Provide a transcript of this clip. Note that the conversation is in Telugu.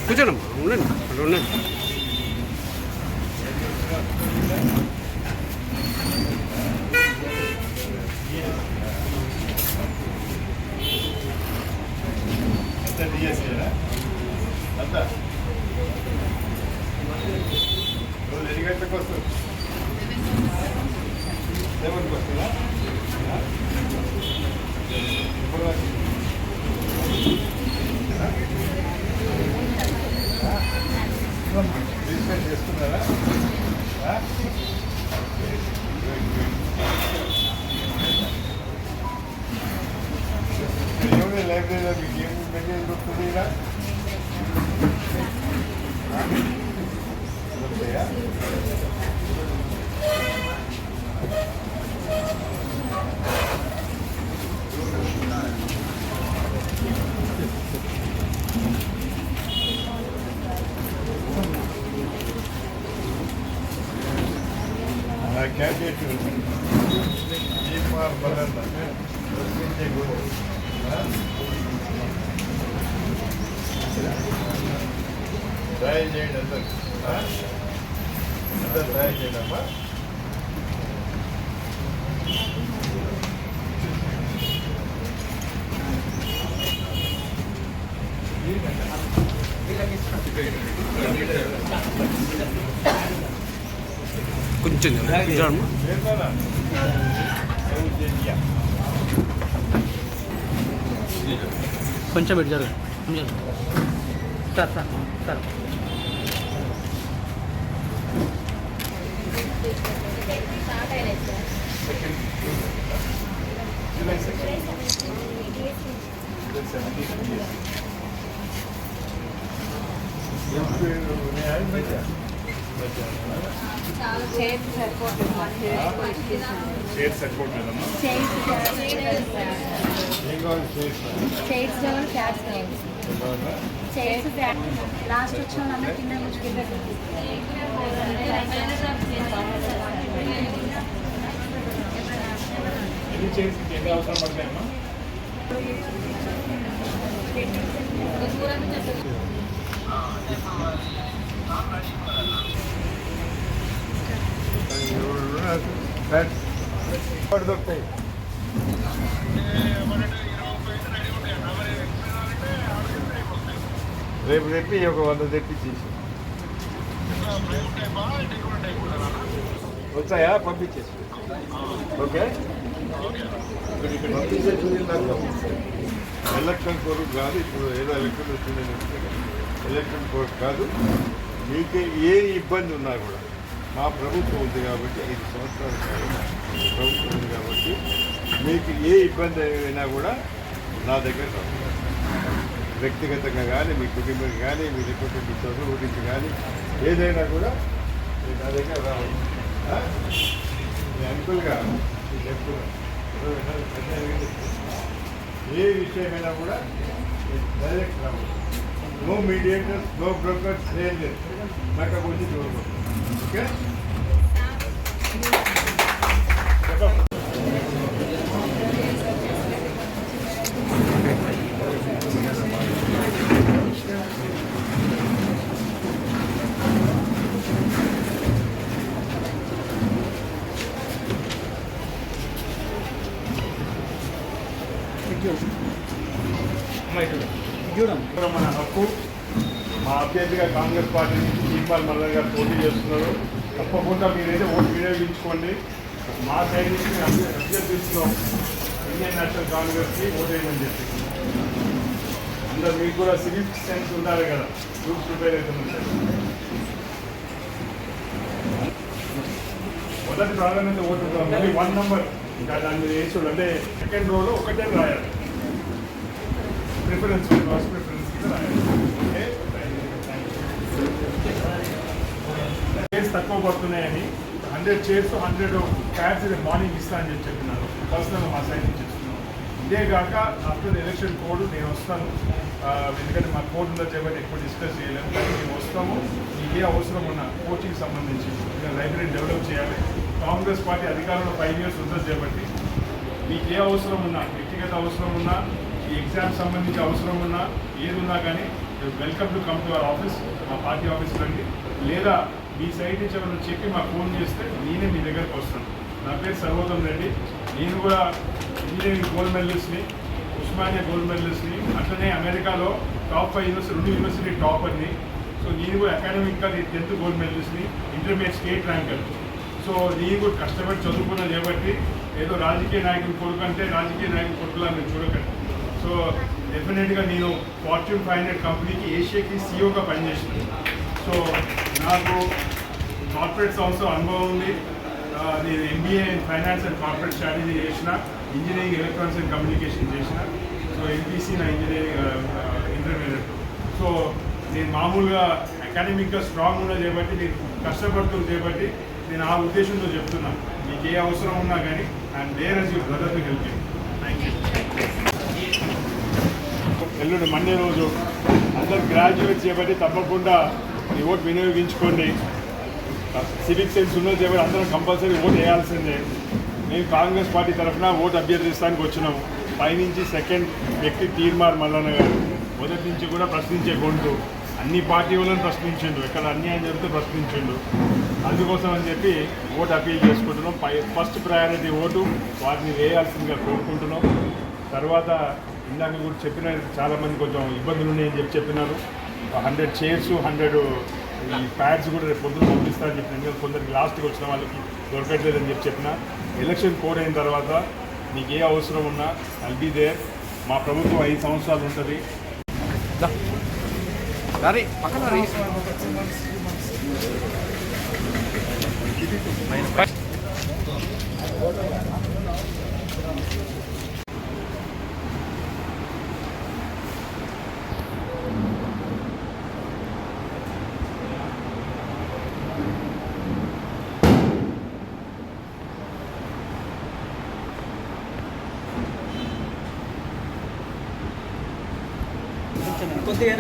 కూర్చోండి ఉండండి అక్కడ ఉండండి. అంతా రోజు ఎన్ని గంటలకు వస్తుంది? 7కి వస్తుందా? ఇప్పుడు ట్రీట్మెంట్ చేసుకున్నారా? ఏమైనా లైబ్రరీలో మీకు ఏం మెటీరియల్ దొరుకుతుంది ఇలా? క్యాండిడేట్ జీఎంఆర్ బలన్న ట్రయల్ చేయండి అందరు ట్రయల్ చేయండి అమ్మా. కొంచెం కొంచెం ఇటు జరగదు సార్ సార్ సార్ చైర్స్ సరిపోతుందమ్మా. చైర్స్ కావాలి, ఫ్యాట్స్ కావాలి. చైర్స్ ఫ్యాట్ లాస్ట్ వచ్చిన వాళ్ళందరూ కింద కింద అవసరం పడతాయమ్మా. దొరుకుతాయి. రేపు తెప్పి ఒక 100 తెప్పించేసి వచ్చాయా పంపించేసి. ఓకే ఎలక్ట్రాన్ కోడ్ కాదు, ఇప్పుడు ఏదో ఎలక్ట్రాన్ వచ్చిందని ఎలక్ట్రాన్ కోడ్ కాదు. మీకు ఏ ఇబ్బంది ఉన్నా కూడా మా ప్రభుత్వం ఉంది కాబట్టి 5 సంవత్సరాల కాలం ప్రభుత్వం ఉంది కాబట్టి మీకు ఏ ఇబ్బంది అయినా కూడా నా దగ్గర రావు. వ్యక్తిగతంగా కానీ మీ కుటుంబం కానీ మీ లేకపోతే మీ చదువు గురించి కానీ ఏదైనా కూడా నా దగ్గర రావు. మీ అంకుల్గా ఏ విషయమైనా కూడా డైరెక్ట్ రావు. నో మీడియేటర్స్, నో బ్రోకర్స్, ఏం లేదు. నాకు వచ్చి చూడకూడదు. ఓకే మన హక్కు. మా అభ్యర్థిగా కాంగ్రెస్ పార్టీ నుంచి జీపాల్ మల్లన్ గారు పోటీ చేస్తున్నారు. తప్పకుండా మీరైతే ఓటు వినియోగించుకోండి. మా సైడ్ నుంచి అభ్యర్థిస్తున్నాం ఇండియన్ నేషనల్ కాంగ్రెస్కి ఓటు వేయమని చెప్పి. అందరూ మీకు కూడా సివిక్ సెన్స్ ఉండాలి కదా, గ్రూప్స్ ప్రిపేర్ అవుతుంది. మొదటి ప్రాధాన్యత ఓటు మళ్ళీ 1 నంబర్ ఇంకా దాని మీద వేసుడు అంటే సెకండ్ రోలో ఒకటే రాయాలి. ప్రిఫరెన్స్ ఫస్ట్ ప్రిఫరెన్స్ కింద రాయాలి. ఓకే తక్కువ పడుతున్నాయని 100 చైర్స్ 100 ప్యాడ్స్ మార్నింగ్ ఇస్తా అని చెప్పినాను. పర్సనల్ మా సైడ్ నుంచి ఇస్తున్నాను. ఇదే కాక ఆఫ్టర్ ఎలక్షన్ కోడ్ నేను వస్తాను, ఎందుకంటే మా కోడ్ ఉందో చేయబట్టి ఎక్కువ డిస్కస్ చేయలేము, కానీ మేము వస్తాము. మీకు ఏ అవసరం ఉన్నా కోచింగ్ సంబంధించి లైబ్రరీ డెవలప్ చేయాలి. కాంగ్రెస్ పార్టీ అధికారంలో 5 years ఉంటుంది చేయబట్టి మీకు ఏ అవసరం ఉన్నా, వ్యక్తిగత అవసరం ఉన్నా, ఈ ఎగ్జామ్ సంబంధించి అవసరం ఉన్నా, ఏది ఉన్నా కానీ welcome to come to our office, మా పార్టీ ఆఫీస్ రండి. లేదా మీ సైడ్ నుంచి ఎవరైనా చెప్పి మాకు ఫోన్ చేస్తే నేనే మీ దగ్గరకు వస్తాను. నా పేరు సర్వోత్తమ్ రెడ్డి. నేను కూడా ఇంజనీరింగ్ గోల్డ్ మెడలిస్ట్ని, ఉస్మానియా గోల్డ్ మెడలిస్ట్ని, అట్లనే అమెరికాలో టాప్ 5 యూనివర్సిటీ 2 యూనివర్సిటీ టాపర్ని. సో నేను కూడా అకాడమిక్గా 10th గోల్డ్ మెడలిస్ట్ని, ఇంటర్మీడియట్ స్టేట్ ర్యాంకర్. సో నేను కూడా కష్టపడి చదువుకున్నా కాబట్టి ఏదో రాజకీయ నాయకుని కొడుకు అంటే రాజకీయ నాయకుని కొడుకులా మీరు చూడకండి. సో డెఫినెట్గా నేను Fortune 500 కంపెనీకి ఏషియాకి సీఈఓగా పనిచేసినాను. సో నాకు కార్పొరేట్ సంస్థ అనుభవం ఉంది. నేను MBA in finance and corporate strategy చేసిన, ఇంజనీరింగ్ ఎలక్ట్రానిక్స్ అండ్ కమ్యూనికేషన్ చేసిన. సో MPC నా ఇంజనీరింగ్ ఇంటర్మీడియట్. సో నేను మామూలుగా అకాడమిక్గా స్ట్రాంగ్ ఉన్నా చేయబట్టి, నేను కష్టపడుతుంది చేయబట్టి నేను ఆ ఉద్దేశంతో చెప్తున్నాను. మీకు ఏ అవసరం ఉన్నా కానీ I'm there as your brother to help you. Thank you. ఎల్లుండి మండే రోజు అందరు గ్రాడ్యుయేట్స్ చేయబట్టి తప్పకుండా ఈ ఓటు వినియోగించుకోండి. సివిక్ సెన్స్ ఉన్నది చేయబట్టి అందరం కంపల్సరీ ఓటు వేయాల్సిందే. మేము కాంగ్రెస్ పార్టీ తరఫున ఓటు అభ్యర్థిస్తానికి వచ్చినాము. పైనుంచి సెకండ్ వ్యక్తి తీర్మార్ మల్లన్న గారు మొదటి నుంచి కూడా ప్రశ్నించే గొంతు, అన్ని పార్టీ వాళ్ళని ప్రశ్నించిండు, ఎక్కడ అన్యాయం జరిగితే ప్రశ్నించిండు. అందుకోసం అని చెప్పి ఓటు అపీల్ చేసుకుంటున్నాం. ఫస్ట్ ప్రయారిటీ ఓటు వాటిని వేయాల్సిందిగా కోరుకుంటున్నాం. తర్వాత ఇందాక కూడా చెప్పిన చాలామంది కొంచెం ఇబ్బందులు ఉన్నాయని చెప్పినారు. 100 చైర్స్ 100 ఈ ప్యాడ్స్ కూడా రేపు పొద్దున పంపిస్తారని చెప్పిన. కొందరికి లాస్ట్కి వచ్చిన వాళ్ళకి దొరకట్లేదని చెప్పిన. ఎలక్షన్ కోడ్ అయిన తర్వాత మీకు ఏ అవసరం ఉన్నా ఐల్ బీ దేర్. మా ప్రభుత్వం 5 సంవత్సరాలు ఉంటుంది. కొద్దిగా